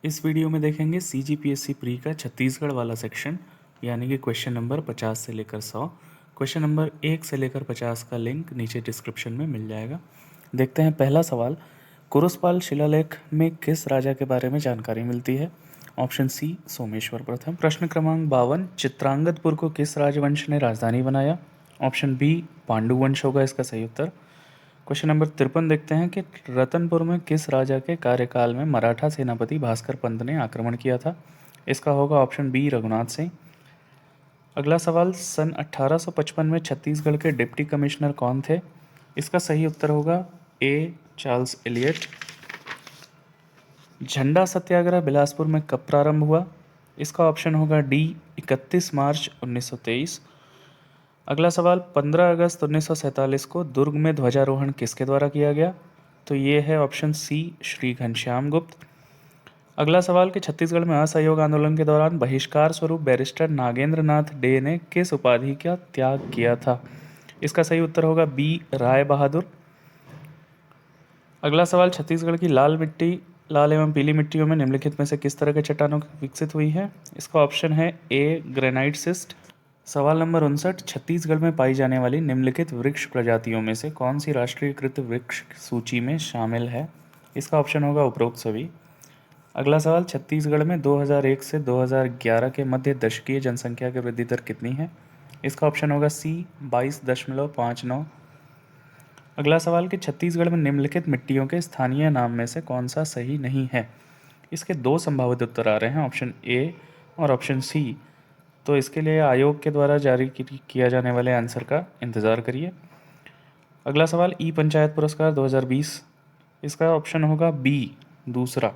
इस वीडियो में देखेंगे CGPSC प्री का छत्तीसगढ़ वाला सेक्शन, यानी कि क्वेश्चन नंबर 50 से लेकर 100। क्वेश्चन नंबर 1 से लेकर 50 का लिंक नीचे डिस्क्रिप्शन में मिल जाएगा। देखते हैं पहला सवाल, कुरुसपाल शिलालेख में किस राजा के बारे में जानकारी मिलती है? ऑप्शन सी सोमेश्वर प्रथम। प्रश्न क्रमांक 52, चित्रांगदपुर को किस राजवंश ने राजधानी बनाया? ऑप्शन बी पांडु वंश होगा इसका सही उत्तर। क्वेश्चन नंबर 53 देखते हैं कि रतनपुर में किस राजा के कार्यकाल में मराठा सेनापति भास्कर पंत ने आक्रमण किया था? इसका होगा ऑप्शन बी रघुनाथ सिंह। अगला सवाल, सन 1855 में छत्तीसगढ़ के डिप्टी कमिश्नर कौन थे? इसका सही उत्तर होगा ए चार्ल्स एलियट। झंडा सत्याग्रह बिलासपुर में कब प्रारंभ हुआ? इसका ऑप्शन होगा डी 31 मार्च 1923। अगला सवाल, 15 अगस्त 1947 को दुर्ग में ध्वजारोहण किसके द्वारा किया गया? तो ये है ऑप्शन सी श्री घनश्याम गुप्त। अगला सवाल कि छत्तीसगढ़ में असहयोग आंदोलन के दौरान बहिष्कार स्वरूप बैरिस्टर नागेंद्र नाथ डे ने किस उपाधि का त्याग किया था? इसका सही उत्तर होगा बी राय बहादुर। अगला सवाल, छत्तीसगढ़ की लाल एवं पीली मिट्टियों में निम्नलिखित में से किस तरह के चट्टानों विकसित हुई है? इसका ऑप्शन है ए ग्रेनाइट सिस्ट। सवाल नंबर 59, छत्तीसगढ़ में पाई जाने वाली निम्नलिखित वृक्ष प्रजातियों में से कौन सी राष्ट्रीयकृत वृक्ष सूची में शामिल है? इसका ऑप्शन होगा उपरोक्त सभी। अगला सवाल, छत्तीसगढ़ में 2001 से 2011 के मध्य दशकीय जनसंख्या की वृद्धि दर कितनी है? इसका ऑप्शन होगा सी 22.59। अगला सवाल कि छत्तीसगढ़ में निम्नलिखित मिट्टियों के स्थानीय नाम में से कौन सा सही नहीं है? इसके दो संभावित उत्तर आ रहे हैं, ऑप्शन ए और ऑप्शन सी। तो इसके लिए आयोग के द्वारा जारी किया जाने वाले आंसर का इंतज़ार करिए। अगला सवाल, ई पंचायत पुरस्कार 2020, इसका ऑप्शन होगा बी दूसरा।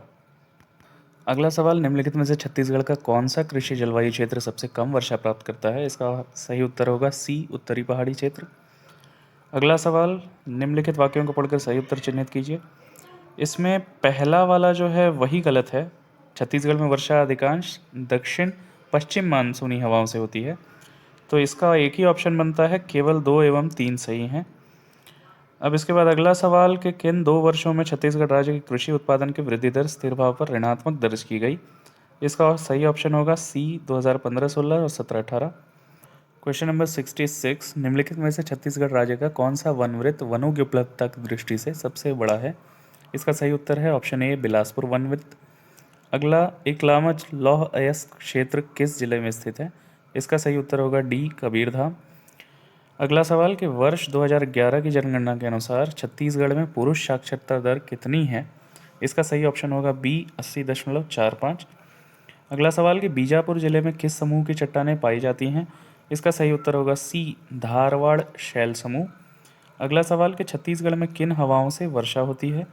अगला सवाल, निम्नलिखित में से छत्तीसगढ़ का कौन सा कृषि जलवायु क्षेत्र सबसे कम वर्षा प्राप्त करता है? इसका सही उत्तर होगा सी उत्तरी पहाड़ी क्षेत्र। अगला सवाल, निम्नलिखित वाक्यों को पढ़कर सही उत्तर चिन्हित कीजिए। इसमें पहला वाला जो है वही गलत है। छत्तीसगढ़ में वर्षा अधिकांश दक्षिण पश्चिम मानसूनी हवाओं से होती है, तो इसका एक ही ऑप्शन बनता है, केवल 2 एवं 3 सही हैं। अब इसके बाद अगला सवाल कि किन 2 वर्षों में छत्तीसगढ़ राज्य की कृषि उत्पादन की वृद्धि दर स्थिर भाव पर ऋणात्मक दर्ज की गई? इसका सही ऑप्शन होगा सी 2015-16 और 17-18। क्वेश्चन नंबर 66, निम्नलिखित में से छत्तीसगढ़ राज्य का कौन सा वन वृत्त वनों की उपलब्धता की दृष्टि से सबसे बड़ा है? इसका सही उत्तर है ऑप्शन ए बिलासपुर वन वृत्त। अगला, एकलामच लौह अयस्क क्षेत्र किस जिले में स्थित है? इसका सही उत्तर होगा डी कबीरधाम। अगला सवाल कि वर्ष 2011 की जनगणना के अनुसार छत्तीसगढ़ में पुरुष साक्षरता दर कितनी है? इसका सही ऑप्शन होगा बी 80.45। अगला सवाल कि बीजापुर जिले में किस समूह की चट्टानें पाई जाती हैं? इसका सही उत्तर होगा सी धारवाड़ शैल समूह। अगला सवाल कि छत्तीसगढ़ में किन हवाओं से वर्षा होती है?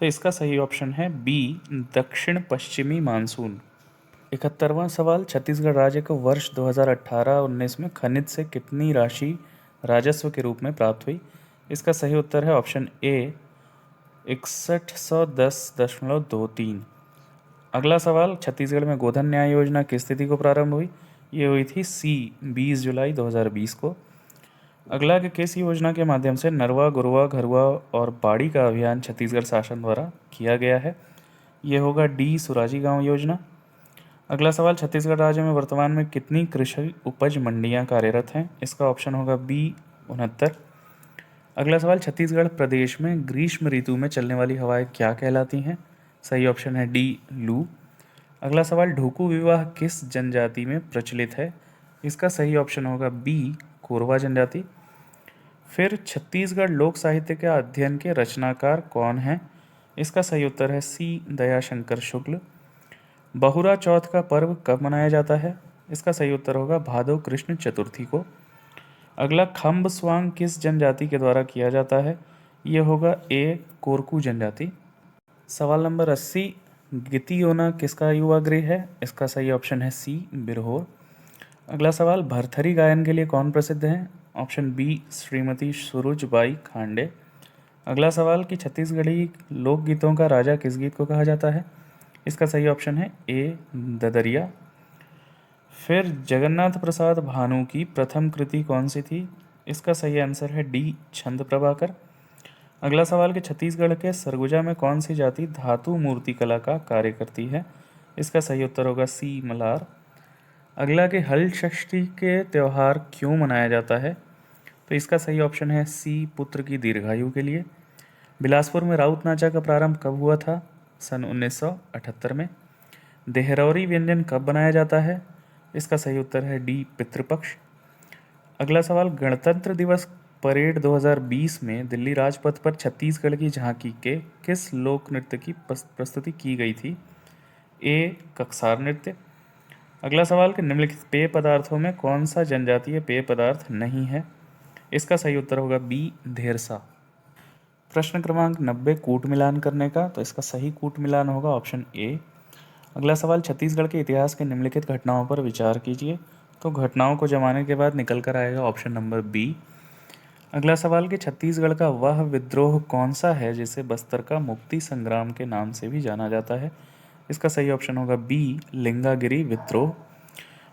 तो इसका सही ऑप्शन है बी दक्षिण पश्चिमी मानसून। 71वां सवाल, छत्तीसगढ़ राज्य को वर्ष 2018-19 में खनिज से कितनी राशि राजस्व के रूप में प्राप्त हुई? इसका सही उत्तर है ऑप्शन ए 6110.23। अगला सवाल, छत्तीसगढ़ में गोधन न्याय योजना किस तिथि को प्रारंभ हुई? ये हुई थी सी 20 जुलाई 2020 को। अगला कि किस योजना के माध्यम से नरवा गुरवा घरुआ और बाड़ी का अभियान छत्तीसगढ़ शासन द्वारा किया गया है? ये होगा डी सुराजी गांव योजना। अगला सवाल, छत्तीसगढ़ राज्य में वर्तमान में कितनी कृषि उपज मंडियां कार्यरत हैं? इसका ऑप्शन होगा बी 69। अगला सवाल, छत्तीसगढ़ प्रदेश में ग्रीष्म ऋतु में चलने वाली हवाएं क्या कहलाती हैं? सही ऑप्शन है डी लू। अगला सवाल, ढोकू विवाह किस जनजाति में प्रचलित है? इसका सही ऑप्शन होगा बी कोरवा जनजाति। फिर छत्तीसगढ़ लोक साहित्य के अध्ययन के रचनाकार कौन हैं? इसका सही उत्तर है सी दयाशंकर शुक्ल। बहुरा चौथ का पर्व कब मनाया जाता है? इसका सही उत्तर होगा भादो कृष्ण चतुर्थी को। अगला, खम्ब स्वांग किस जनजाति के द्वारा किया जाता है? ये होगा ए कोरकू जनजाति। सवाल नंबर 80, गितियोना किसका युवा गृह है? इसका सही ऑप्शन है सी बिरहोर। अगला सवाल, भरथरी गायन के लिए कौन प्रसिद्ध है? Option B Shrimati Surujbai Khande. अगला सवाल कि छत्तीसगढ़ी लोकगीतों का राजा किस गीत को कहा जाता है? इसका सही ऑप्शन है ए ददरिया। फिर जगन्नाथ प्रसाद भानु की प्रथम कृति कौन सी थी? इसका सही आंसर है डी, छंद प्रभाकर। अगला सवाल कि छत्तीसगढ़ के सरगुजा में कौन सी जाति धातु मूर्ति कला का कार्य करती है? इसका सही उत्तर होगा सी, मलार। अगला कि हल षष्ठी के त्यौहार क्यों मनाया जाता है? तो इसका सही ऑप्शन है सी, पुत्र की दीर्घायु के लिए। बिलासपुर में राउत नाचा का प्रारंभ कब हुआ था? सन 1978 में। देहरौरी व्यंजन कब बनाया जाता है? इसका सही उत्तर है डी, पितृपक्ष। अगला सवाल, गणतंत्र दिवस परेड 2020 में दिल्ली राजपथ पर छत्तीसगढ़ की झांकी के किस लोक नृत्य की प्रस्तुति की गई थी? ए, ककसार नृत्य। अगला सवाल कि निम्नलिखित पेय पदार्थों में कौन सा जनजातीय पेय पदार्थ नहीं है? इसका सही उत्तर होगा बी, धेरसा। प्रश्न क्रमांक 90, कूट मिलान करने का, तो इसका सही कूट मिलान होगा ऑप्शन ए। अगला सवाल, छत्तीसगढ़ के इतिहास के निम्नलिखित घटनाओं पर विचार कीजिए, तो घटनाओं को जमाने के बाद निकल कर आएगा ऑप्शन नंबर बी। अगला सवाल कि छत्तीसगढ़ का वह विद्रोह कौन सा है जिसे बस्तर का मुक्ति संग्राम के नाम से भी जाना जाता है? इसका सही ऑप्शन होगा बी, लिंगागिरी विद्रोह।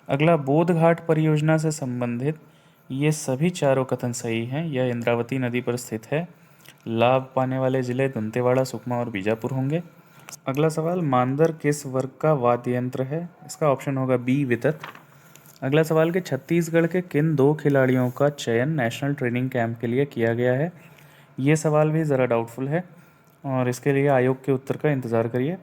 अगला, बोध घाट परियोजना से संबंधित ये सभी चारों कथन सही हैं। यह इंद्रावती नदी पर स्थित है। लाभ पाने वाले जिले दंतेवाड़ा, सुकमा और बीजापुर होंगे। अगला सवाल, मांदर किस वर्ग का वाद्य यंत्र है? इसका ऑप्शन होगा बी, वितत। अगला सवाल कि छत्तीसगढ़ के किन 2 खिलाड़ियों का चयन नेशनल ट्रेनिंग कैंप के लिए किया गया है? ये सवाल भी ज़रा डाउटफुल है और इसके लिए आयोग के उत्तर का इंतज़ार करिए।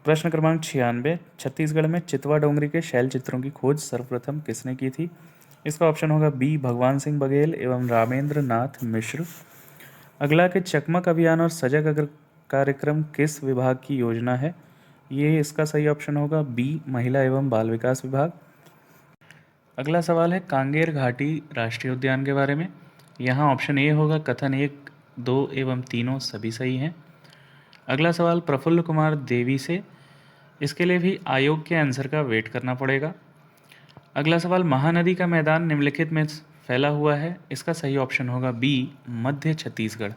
प्रश्न क्रमांक 96, छत्तीसगढ़ में चितवा डोंगरी के शैल चित्रों की खोज सर्वप्रथम किसने की थी? इसका ऑप्शन होगा बी, भगवान सिंह बघेल एवं रामेंद्र नाथ मिश्र। अगला कि चकमक अभियान और सजग अगर कार्यक्रम किस विभाग की योजना है? ये इसका सही ऑप्शन होगा बी, महिला एवं बाल विकास विभाग। अगला सवाल है कांगेर घाटी राष्ट्रीय उद्यान के बारे में। यहाँ ऑप्शन ए होगा कथन 1, 2 एवं तीनों सभी सही हैं। अगला सवाल प्रफुल्ल कुमार देवी से, इसके लिए भी आयोग के आंसर का वेट करना पड़ेगा। अगला सवाल, महानदी का मैदान निम्नलिखित में फैला हुआ है। इसका सही ऑप्शन होगा बी, मध्य छत्तीसगढ़।